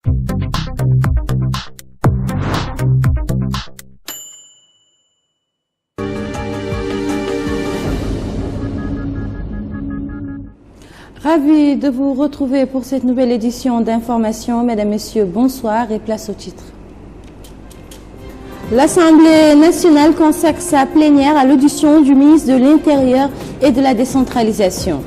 Ravi de vous retrouver pour cette nouvelle édition d'Information. Mesdames, Messieurs, bonsoir et place au titre. L'Assemblée nationale consacre sa plénière à l'audition du ministre de l'Intérieur et de la décentralisation.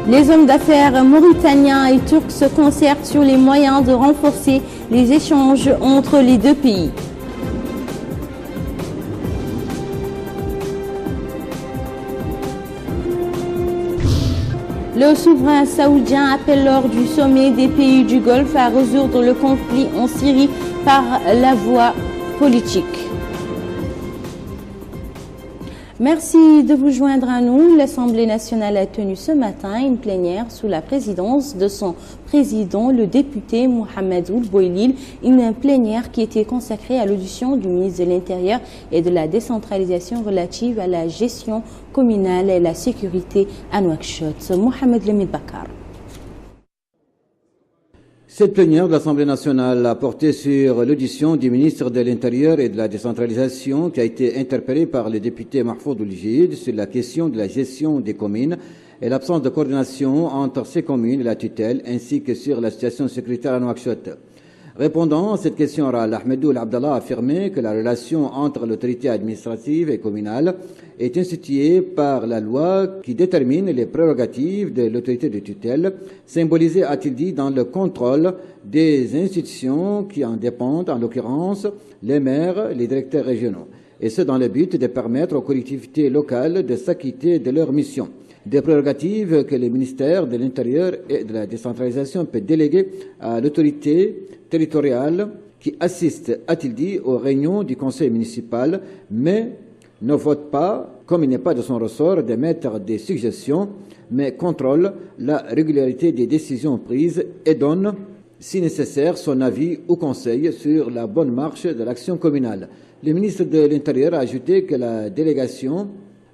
Les hommes d'affaires mauritaniens et turcs se concertent sur les moyens de renforcer les échanges entre les deux pays. Le souverain saoudien appelle lors du sommet des pays du Golfe à résoudre le conflit en Syrie par la voie politique. Merci de vous joindre à nous. L'Assemblée nationale a tenu ce matin une plénière sous la présidence de son président, le député Mohamedoul Boylil, une plénière qui était consacrée à l'audition du ministre de l'Intérieur et de la décentralisation relative à la gestion communale et la sécurité à Nouakchott. Mohamed Lemid Bakar. Cette plénière de l'Assemblée nationale a porté sur l'audition du ministre de l'Intérieur et de la décentralisation qui a été interpellé par le député Mahfoud Ould-Jid sur la question de la gestion des communes et l'absence de coordination entre ces communes et la tutelle, ainsi que sur la situation sécuritaire à Nouakchott. Répondant à cette question orale, Ahmedoul Abdallah a affirmé que la relation entre l'autorité administrative et communale est instituée par la loi qui détermine les prérogatives de l'autorité de tutelle, symbolisée, a-t-il dit, dans le contrôle des institutions qui en dépendent, en l'occurrence les maires, les directeurs régionaux, et ce dans le but de permettre aux collectivités locales de s'acquitter de leurs missions. Des prérogatives que le ministère de l'Intérieur et de la décentralisation peut déléguer à l'autorité territoriale qui assiste, a-t-il dit, aux réunions du conseil municipal, mais ne vote pas, comme il n'est pas de son ressort d'émettre des suggestions, mais contrôle la régularité des décisions prises et donne, si nécessaire, son avis ou conseil sur la bonne marche de l'action communale. Le ministre de l'Intérieur a ajouté que la délégation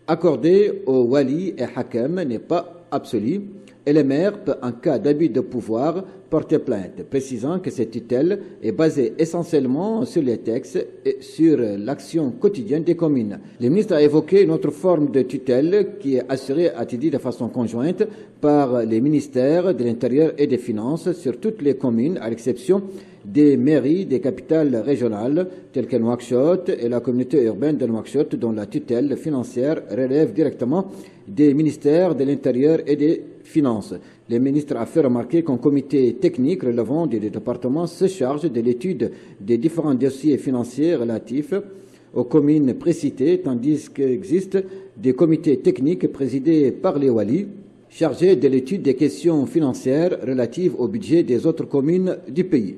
accordée au wali et hakem n'est pas absolue et le maire peut, en cas d'abus de pouvoir, porter plainte, précisant que cette tutelle est basée essentiellement sur les textes et sur l'action quotidienne des communes. Le ministre a évoqué une autre forme de tutelle qui est assurée, a-t-il dit, de façon conjointe par les ministères de l'Intérieur et des Finances sur toutes les communes, à l'exception des mairies des capitales régionales telles que Nouakchott et la communauté urbaine de Nouakchott, dont la tutelle financière relève directement des ministères de l'Intérieur et des Finances. Le ministre a fait remarquer qu'un comité technique relevant des départements se charge de l'étude des différents dossiers financiers relatifs aux communes précitées, tandis qu'existent des comités techniques présidés par les walis chargés de l'étude des questions financières relatives au budget des autres communes du pays.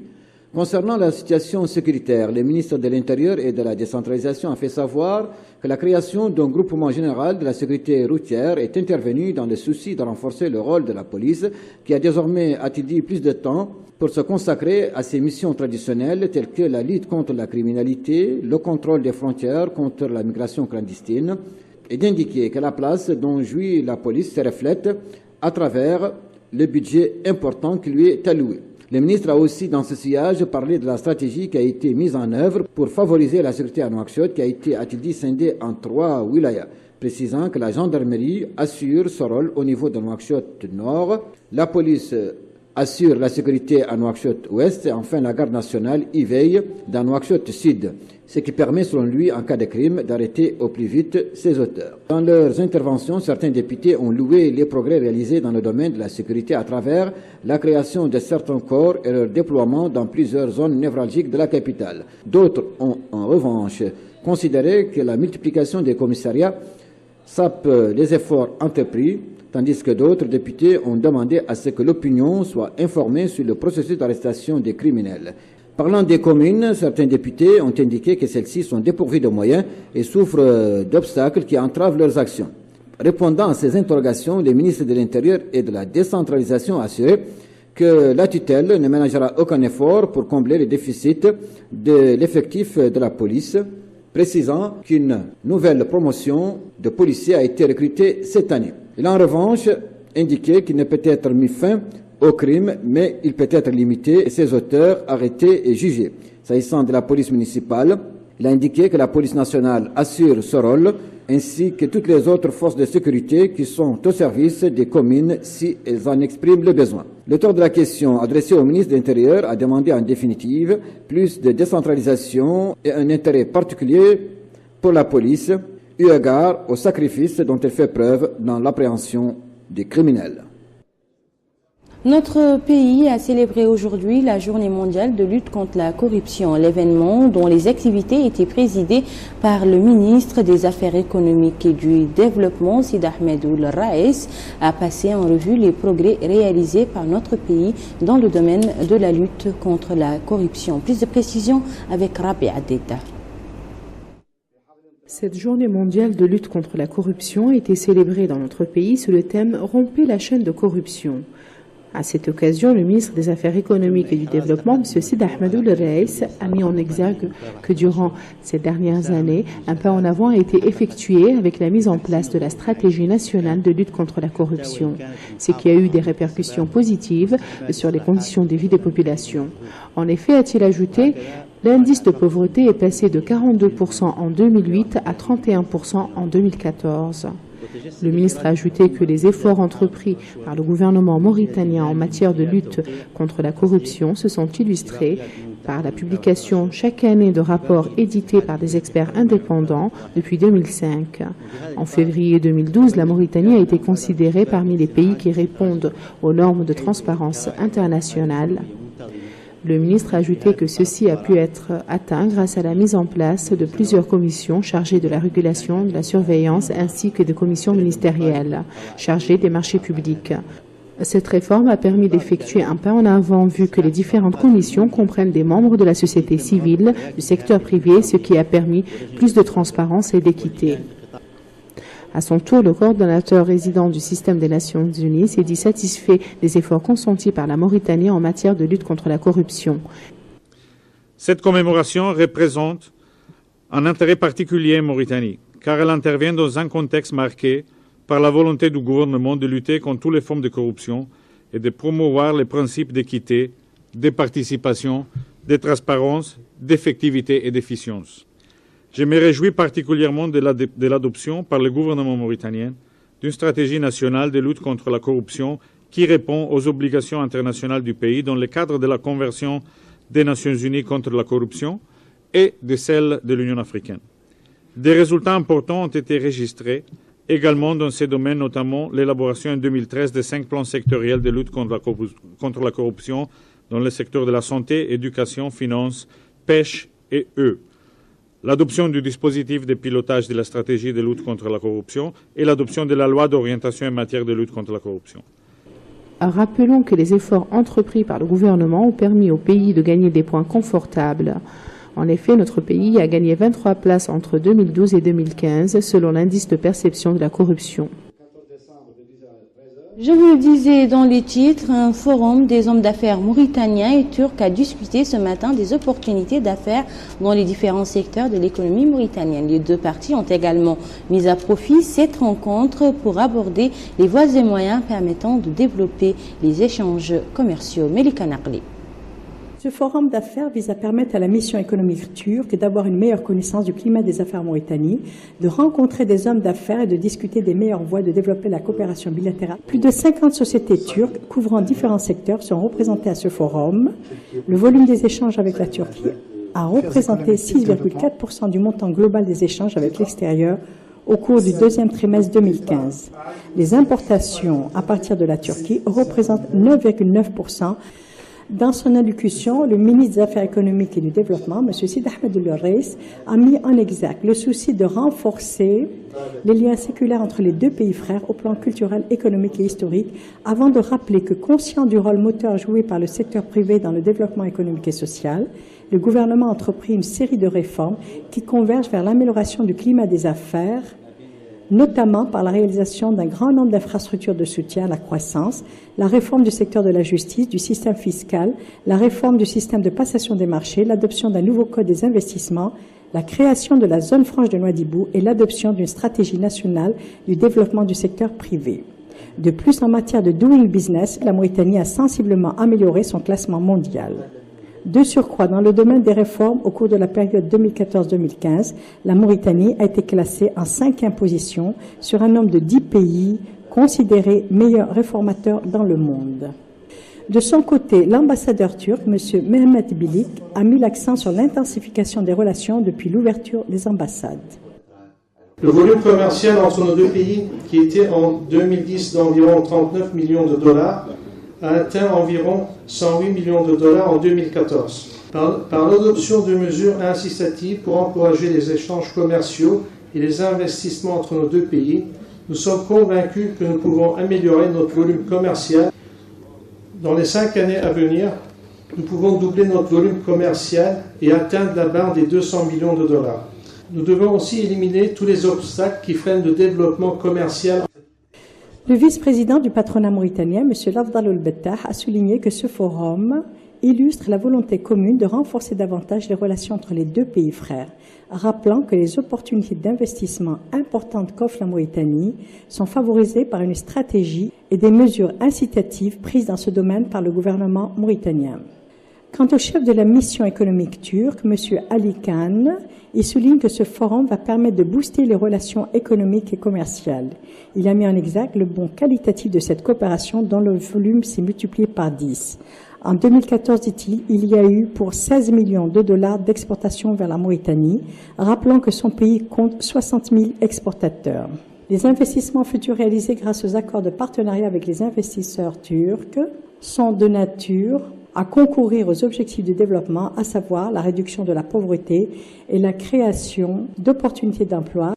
Concernant la situation sécuritaire, le ministre de l'Intérieur et de la décentralisation a fait savoir que la création d'un groupement général de la sécurité routière est intervenue dans le souci de renforcer le rôle de la police, qui a désormais, a-t-il dit, plus de temps pour se consacrer à ses missions traditionnelles telles que la lutte contre la criminalité, le contrôle des frontières contre la migration clandestine, et d'indiquer que la place dont jouit la police se reflète à travers le budget important qui lui est alloué. Le ministre a aussi, dans ce sillage, parlé de la stratégie qui a été mise en œuvre pour favoriser la sécurité à Nouakchott, qui a été, a-t-il dit, scindée en 3 wilayas, précisant que la gendarmerie assure ce rôle au niveau de Nouakchott Nord, la police assure la sécurité à Nouakchott Ouest et enfin la garde nationale y veille dans Nouakchott Sud, ce qui permet selon lui, en cas de crime, d'arrêter au plus vite ses auteurs. Dans leurs interventions, certains députés ont loué les progrès réalisés dans le domaine de la sécurité à travers la création de certains corps et leur déploiement dans plusieurs zones névralgiques de la capitale. D'autres ont en revanche considéré que la multiplication des commissariats sape les efforts entrepris, tandis que d'autres députés ont demandé à ce que l'opinion soit informée sur le processus d'arrestation des criminels. Parlant des communes, certains députés ont indiqué que celles-ci sont dépourvues de moyens et souffrent d'obstacles qui entravent leurs actions. Répondant à ces interrogations, le ministre de l'Intérieur et de la décentralisation a assuré que la tutelle ne ménagera aucun effort pour combler les déficits de l'effectif de la police précisant qu'une nouvelle promotion de policiers a été recrutée cette année. Il a en revanche indiqué qu'il ne peut être mis fin au crime, mais il peut être limité et ses auteurs arrêtés et jugés. S'agissant de la police municipale, il a indiqué que la police nationale assure ce rôle, ainsi que toutes les autres forces de sécurité qui sont au service des communes si elles en expriment le besoin. L'auteur de la question adressée au ministre de l'Intérieur a demandé en définitive plus de décentralisation et un intérêt particulier pour la police, eu égard au sacrifice dont elle fait preuve dans l'appréhension des criminels. Notre pays a célébré aujourd'hui la Journée mondiale de lutte contre la corruption. L'événement, dont les activités étaient présidées par le ministre des Affaires économiques et du Développement, Sid Ahmed Ould Raïs, a passé en revue les progrès réalisés par notre pays dans le domaine de la lutte contre la corruption. Plus de précisions avec Rabi Adeda. Cette journée mondiale de lutte contre la corruption a été célébrée dans notre pays sous le thème « Rompez la chaîne de corruption ». À cette occasion, le ministre des Affaires économiques et du Développement, M. Sid Ahmed Ould Raïs, a mis en exergue que durant ces dernières années, un pas en avant a été effectué avec la mise en place de la stratégie nationale de lutte contre la corruption, ce qui a eu des répercussions positives sur les conditions de vie des populations. En effet, a-t-il ajouté, l'indice de pauvreté est passé de 42% en 2008 à 31% en 2014. Le ministre a ajouté que les efforts entrepris par le gouvernement mauritanien en matière de lutte contre la corruption se sont illustrés par la publication chaque année de rapports édités par des experts indépendants depuis 2005. En février 2012, la Mauritanie a été considérée parmi les pays qui répondent aux normes de transparence internationale. Le ministre a ajouté que ceci a pu être atteint grâce à la mise en place de plusieurs commissions chargées de la régulation, de la surveillance ainsi que de commissions ministérielles chargées des marchés publics. Cette réforme a permis d'effectuer un pas en avant vu que les différentes commissions comprennent des membres de la société civile, du secteur privé, ce qui a permis plus de transparence et d'équité. À son tour, le coordonnateur résident du système des Nations Unies s'est dit satisfait des efforts consentis par la Mauritanie en matière de lutte contre la corruption. Cette commémoration représente un intérêt particulier en Mauritanie, car elle intervient dans un contexte marqué par la volonté du gouvernement de lutter contre toutes les formes de corruption et de promouvoir les principes d'équité, de participation, de transparence, d'effectivité et d'efficience. Je me réjouis particulièrement de l'adoption par le gouvernement mauritanien d'une stratégie nationale de lutte contre la corruption qui répond aux obligations internationales du pays dans le cadre de la Convention des Nations Unies contre la corruption et de celle de l'Union africaine. Des résultats importants ont été enregistrés également dans ces domaines, notamment l'élaboration en 2013 de 5 plans sectoriels de lutte contre la corruption dans les secteurs de la santé, éducation, finances, pêche et eau. L'adoption du dispositif de pilotage de la stratégie de lutte contre la corruption et l'adoption de la loi d'orientation en matière de lutte contre la corruption. Rappelons que les efforts entrepris par le gouvernement ont permis au pays de gagner des points confortables. En effet, notre pays a gagné 23 places entre 2012 et 2015 selon l'indice de perception de la corruption. Je vous le disais dans les titres, un forum des hommes d'affaires mauritaniens et turcs a discuté ce matin des opportunités d'affaires dans les différents secteurs de l'économie mauritanienne. Les deux parties ont également mis à profit cette rencontre pour aborder les voies et moyens permettant de développer les échanges commerciaux. Melika Naqli. Ce forum d'affaires vise à permettre à la mission économique turque d'avoir une meilleure connaissance du climat des affaires en Mauritanie, de rencontrer des hommes d'affaires et de discuter des meilleures voies de développer la coopération bilatérale. Plus de 50 sociétés turques couvrant différents secteurs sont représentées à ce forum. Le volume des échanges avec la Turquie a représenté 6,4% du montant global des échanges avec l'extérieur au cours du deuxième trimestre 2015. Les importations à partir de la Turquie représentent 9,9%. Dans son allocution, le ministre des Affaires économiques et du Développement, M. Sid Ahmed Ould Raïs, a mis en exergue le souci de renforcer les liens séculaires entre les deux pays frères au plan culturel, économique et historique, avant de rappeler que, conscient du rôle moteur joué par le secteur privé dans le développement économique et social, le gouvernement a entrepris une série de réformes qui convergent vers l'amélioration du climat des affaires, notamment par la réalisation d'un grand nombre d'infrastructures de soutien à la croissance, la réforme du secteur de la justice, du système fiscal, la réforme du système de passation des marchés, l'adoption d'un nouveau code des investissements, la création de la zone franche de Nouadhibou et l'adoption d'une stratégie nationale du développement du secteur privé. De plus, en matière de doing business, la Mauritanie a sensiblement amélioré son classement mondial. De surcroît, dans le domaine des réformes, au cours de la période 2014-2015, la Mauritanie a été classée en 5e position sur un nombre de 10 pays considérés meilleurs réformateurs dans le monde. De son côté, l'ambassadeur turc, M. Mehmet Bilik, a mis l'accent sur l'intensification des relations depuis l'ouverture des ambassades. Le volume commercial entre nos deux pays, qui était en 2010 d'environ 39 millions de dollars, a atteint environ 108 millions de dollars en 2014. Par l'adoption de mesures incitatives pour encourager les échanges commerciaux et les investissements entre nos deux pays, nous sommes convaincus que nous pouvons améliorer notre volume commercial. Dans les 5 années à venir, nous pouvons doubler notre volume commercial et atteindre la barre des 200 millions de dollars. Nous devons aussi éliminer tous les obstacles qui freinent le développement commercial. Le vice-président du patronat mauritanien, M. Lafdal El-Bettah, a souligné que ce forum illustre la volonté commune de renforcer davantage les relations entre les deux pays frères, rappelant que les opportunités d'investissement importantes qu'offre la Mauritanie sont favorisées par une stratégie et des mesures incitatives prises dans ce domaine par le gouvernement mauritanien. Quant au chef de la mission économique turque, M. Ali Khan, il souligne que ce forum va permettre de booster les relations économiques et commerciales. Il a mis en exergue le bond qualitatif de cette coopération dont le volume s'est multiplié par 10. En 2014, dit-il, il y a eu pour 16 millions de dollars d'exportation vers la Mauritanie, rappelant que son pays compte 60 000 exportateurs. Les investissements futurs réalisés grâce aux accords de partenariat avec les investisseurs turcs sont de nature à concourir aux objectifs de développement, à savoir la réduction de la pauvreté et la création d'opportunités d'emploi.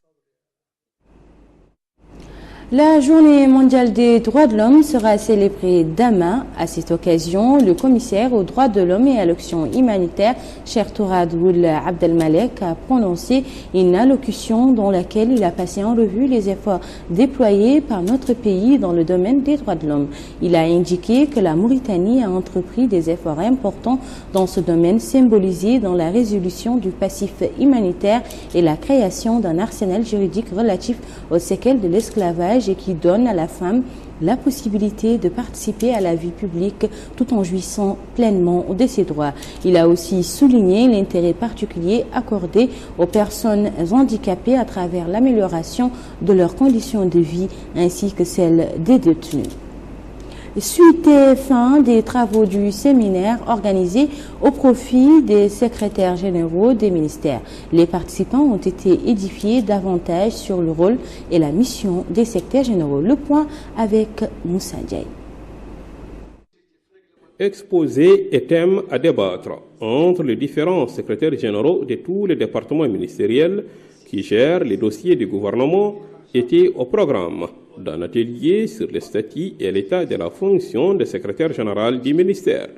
La journée mondiale des droits de l'homme sera célébrée demain. À cette occasion, le commissaire aux droits de l'homme et à l'action humanitaire, Cheikh Tourad Ould Abdelmalek, a prononcé une allocution dans laquelle il a passé en revue les efforts déployés par notre pays dans le domaine des droits de l'homme. Il a indiqué que la Mauritanie a entrepris des efforts importants dans ce domaine, symbolisé dans la résolution du passif humanitaire et la création d'un arsenal juridique relatif aux séquelles de l'esclavage et qui donne à la femme la possibilité de participer à la vie publique tout en jouissant pleinement de ses droits. Il a aussi souligné l'intérêt particulier accordé aux personnes handicapées à travers l'amélioration de leurs conditions de vie ainsi que celles des détenus. Suite et fin des travaux du séminaire organisé au profit des secrétaires généraux des ministères. Les participants ont été édifiés davantage sur le rôle et la mission des secrétaires généraux. Le point avec Moussa Diaye. Exposés et thèmes à débattre entre les différents secrétaires généraux de tous les départements ministériels qui gèrent les dossiers du gouvernement étaient au programme d'un atelier sur les statuts et l'état de la fonction de secrétaire général du ministère.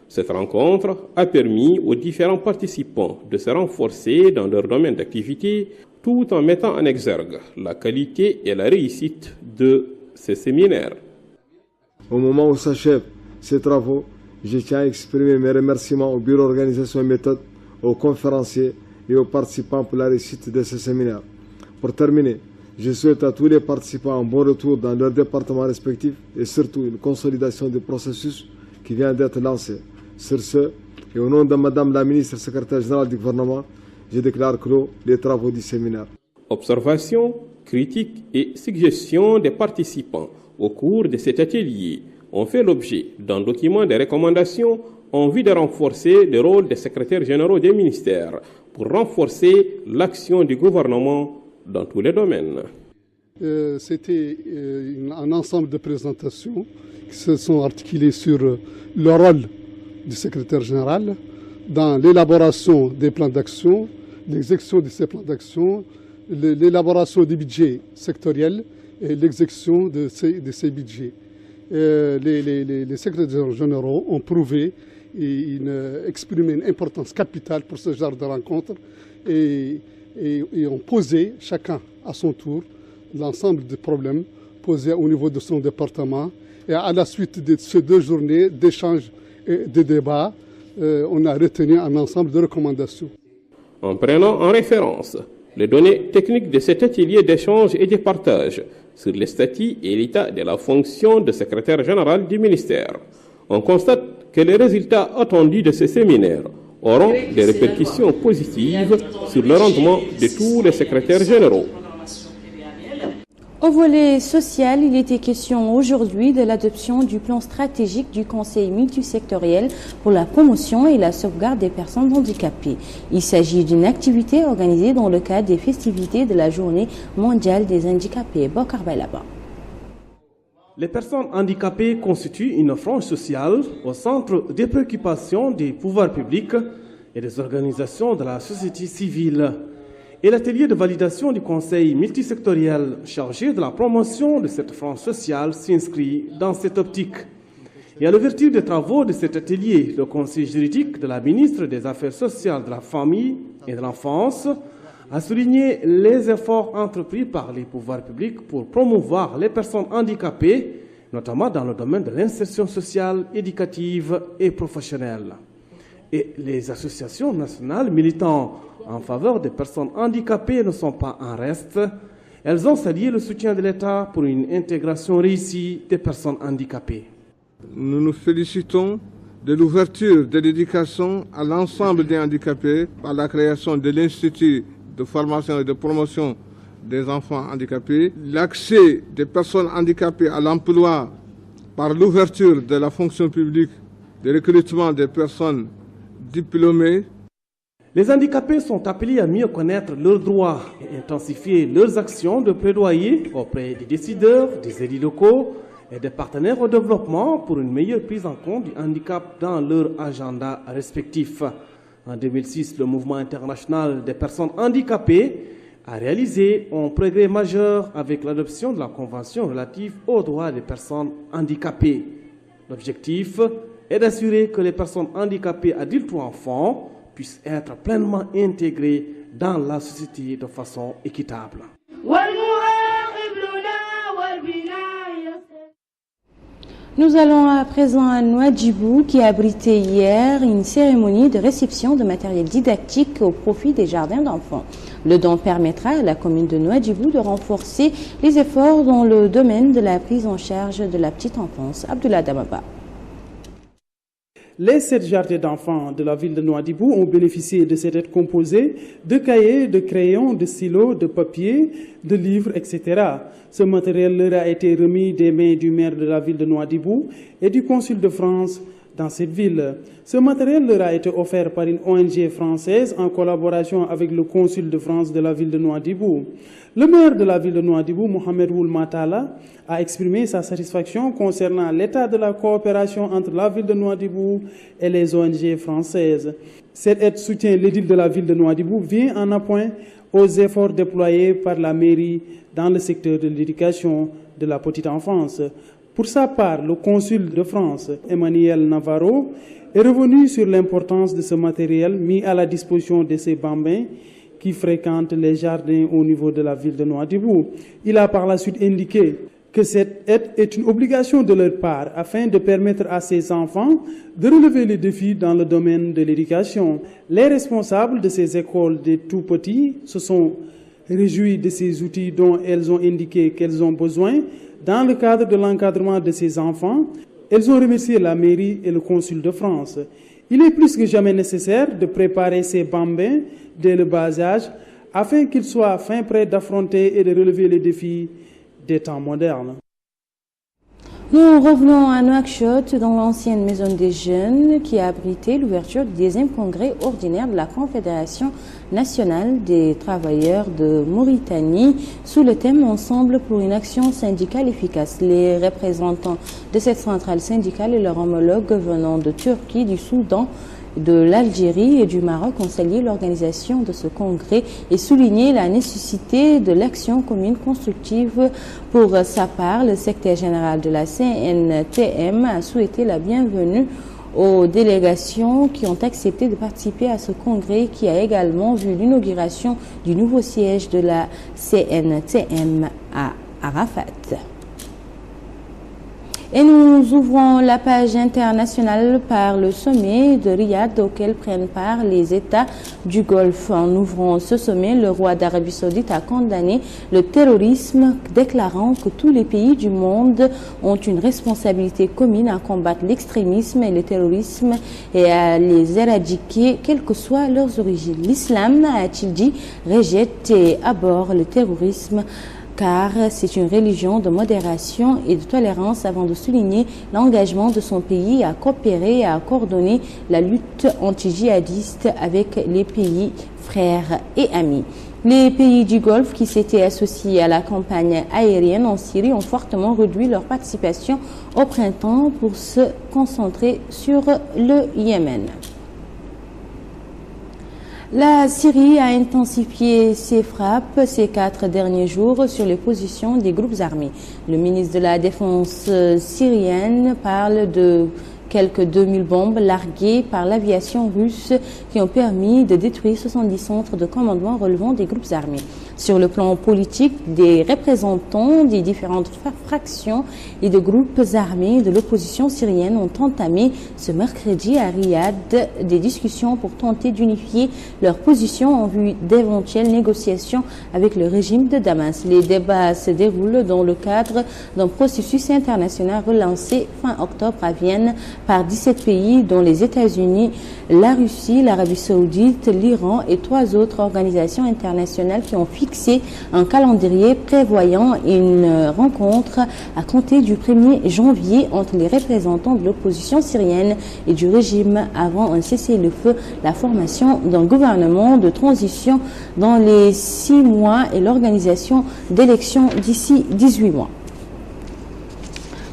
Cette rencontre a permis aux différents participants de se renforcer dans leur domaine d'activité tout en mettant en exergue la qualité et la réussite de ces séminaires. Au moment où s'achèvent ces travaux, je tiens à exprimer mes remerciements au Bureau d'organisation et méthode, aux conférenciers et aux participants pour la réussite de ces séminaires. Pour terminer, je souhaite à tous les participants un bon retour dans leurs départements respectifs et surtout une consolidation du processus qui vient d'être lancé. Sur ce, et au nom de Madame la ministre secrétaire générale du gouvernement, je déclare clos les travaux du séminaire. Observations, critiques et suggestions des participants au cours de cet atelier ont fait l'objet d'un document de recommandations en vue de renforcer le rôle des secrétaires généraux des ministères pour renforcer l'action du gouvernement dans tous les domaines. C'était un ensemble de présentations qui se sont articulées sur le rôle du secrétaire général dans l'élaboration des plans d'action, l'exécution de ces plans d'action, l'élaboration des budgets sectoriels et l'exécution de ces budgets. Les secrétaires généraux ont prouvé et exprimé une importance capitale pour ce genre de rencontres et ont posé, chacun à son tour, l'ensemble des problèmes posés au niveau de son département. Et à la suite de ces 2 journées d'échanges et de débats, on a retenu un ensemble de recommandations. en prenant en référence les données techniques de cet atelier d'échange et de partage sur les statuts et l'état de la fonction de secrétaire général du ministère. On constate que les résultats attendus de ce séminaire auront des répercussions positives sur le rendement de tous les secrétaires généraux. Au volet social, il était question aujourd'hui de l'adoption du plan stratégique du Conseil multisectoriel pour la promotion et la sauvegarde des personnes handicapées. Il s'agit d'une activité organisée dans le cadre des festivités de la Journée mondiale des handicapés. Bokar Bailaba. Les personnes handicapées constituent une frange sociale au centre des préoccupations des pouvoirs publics et des organisations de la société civile. Et l'atelier de validation du Conseil multisectoriel chargé de la promotion de cette frange sociale s'inscrit dans cette optique. Et à l'ouverture des travaux de cet atelier, le Conseil juridique de la ministre des Affaires sociales, de la Famille et de l'Enfance a souligné les efforts entrepris par les pouvoirs publics pour promouvoir les personnes handicapées, notamment dans le domaine de l'insertion sociale, éducative et professionnelle. Et les associations nationales militant en faveur des personnes handicapées ne sont pas en reste. Elles ont salué le soutien de l'État pour une intégration réussie des personnes handicapées. Nous nous félicitons de l'ouverture de l'éducation à l'ensemble des handicapés par la création de l'Institut de formation et de promotion des enfants handicapés, l'accès des personnes handicapées à l'emploi par l'ouverture de la fonction publique, de recrutement des personnes diplômés. Les handicapés sont appelés à mieux connaître leurs droits et intensifier leurs actions de plaidoyer auprès des décideurs, des élus locaux et des partenaires au développement pour une meilleure prise en compte du handicap dans leur agenda respectif. En 2006, le mouvement international des personnes handicapées a réalisé un progrès majeur avec l'adoption de la Convention relative aux droits des personnes handicapées. L'objectif est d'assurer que les personnes handicapées adultes ou enfants puissent être pleinement intégrées dans la société de façon équitable. Nous allons à présent à Nouadhibou qui a abrité hier une cérémonie de réception de matériel didactique au profit des jardins d'enfants. Le don permettra à la commune de Nouadhibou de renforcer les efforts dans le domaine de la prise en charge de la petite enfance. Abdullah Damaba. Les 7 jardins d'enfants de la ville de Nouadhibou ont bénéficié de cette aide composée de cahiers, de crayons, de stylos, de papier, de livres, etc. Ce matériel leur a été remis des mains du maire de la ville de Nouadhibou et du consul de France dans cette ville. Ce matériel leur a été offert par une ONG française en collaboration avec le consul de France de la ville de Nouadhibou. Le maire de la ville de Nouadhibou, Mohamed Ould Matala, a exprimé sa satisfaction concernant l'état de la coopération entre la ville de Nouadhibou et les ONG françaises. Cette aide soutient l'édile de la ville de Nouadhibou vient en appoint aux efforts déployés par la mairie dans le secteur de l'éducation de la petite enfance. Pour sa part, le consul de France, Emmanuel Navarro, est revenu sur l'importance de ce matériel mis à la disposition de ces bambins qui fréquentent les jardins au niveau de la ville de Nouadhibou. Il a par la suite indiqué que cette aide est une obligation de leur part afin de permettre à ces enfants de relever les défis dans le domaine de l'éducation. Les responsables de ces écoles des tout-petits se sont réjouis de ces outils dont elles ont indiqué qu'elles ont besoin dans le cadre de l'encadrement de ces enfants. Elles ont remercié la mairie et le consul de France. Il est plus que jamais nécessaire de préparer ces bambins dès le bas âge afin qu'ils soient fin prêts d'affronter et de relever les défis des temps modernes. Nous revenons à Nouakchott, dans l'ancienne maison des jeunes qui a abrité l'ouverture du 10e congrès ordinaire de la Confédération nationale des travailleurs de Mauritanie sous le thème Ensemble pour une action syndicale efficace. Les représentants de cette centrale syndicale et leurs homologues venant de Turquie, du Soudan, de l'Algérie et du Maroc ont salué l'organisation de ce congrès et souligné la nécessité de l'action commune constructive. Pour sa part, le secrétaire général de la CNTM a souhaité la bienvenue aux délégations qui ont accepté de participer à ce congrès qui a également vu l'inauguration du nouveau siège de la CNTM à Arafat. Et nous ouvrons la page internationale par le sommet de Riyad auquel prennent part les États du Golfe. En ouvrant ce sommet, le roi d'Arabie Saoudite a condamné le terrorisme, déclarant que tous les pays du monde ont une responsabilité commune à combattre l'extrémisme et le terrorisme et à les éradiquer, quelles que soient leurs origines. L'islam, a-t-il dit, rejette et abhorre le terrorisme, car c'est une religion de modération et de tolérance, avant de souligner l'engagement de son pays à coopérer et à coordonner la lutte anti-djihadiste avec les pays frères et amis. Les pays du Golfe qui s'étaient associés à la campagne aérienne en Syrie ont fortement réduit leur participation au printemps pour se concentrer sur le Yémen. La Syrie a intensifié ses frappes ces 4 derniers jours sur les positions des groupes armés. Le ministre de la Défense syrienne parle de quelques 2000 bombes larguées par l'aviation russe qui ont permis de détruire 70 centres de commandement relevant des groupes armés. Sur le plan politique, des représentants des différentes fractions et de groupes armés de l'opposition syrienne ont entamé ce mercredi à Riyad des discussions pour tenter d'unifier leurs positions en vue d'éventuelles négociations avec le régime de Damas. Les débats se déroulent dans le cadre d'un processus international relancé fin octobre à Vienne par 17 pays, dont les États-Unis, la Russie, l'Arabie Saoudite, l'Iran et 3 autres organisations internationales qui ont fixé un calendrier prévoyant une rencontre à compter du 1er janvier entre les représentants de l'opposition syrienne et du régime avant un cessez-le-feu, la formation d'un gouvernement de transition dans les 6 mois et l'organisation d'élections d'ici 18 mois.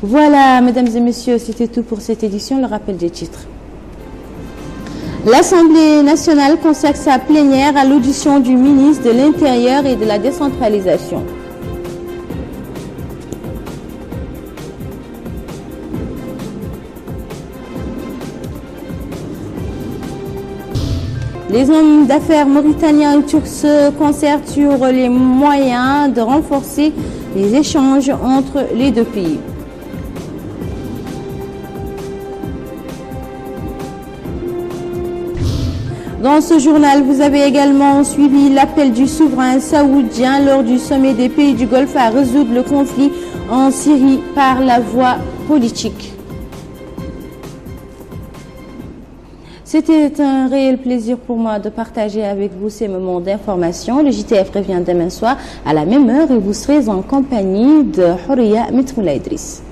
Voilà, mesdames et messieurs, c'était tout pour cette édition. Le rappel des titres. L'Assemblée nationale consacre sa plénière à l'audition du ministre de l'Intérieur et de la décentralisation. Les hommes d'affaires mauritaniens et turcs se concertent sur les moyens de renforcer les échanges entre les deux pays. Dans ce journal, vous avez également suivi l'appel du souverain saoudien lors du sommet des pays du Golfe à résoudre le conflit en Syrie par la voie politique. C'était un réel plaisir pour moi de partager avec vous ces moments d'information. Le JTF revient demain soir à la même heure et vous serez en compagnie de Horia Mitmoula Idriss.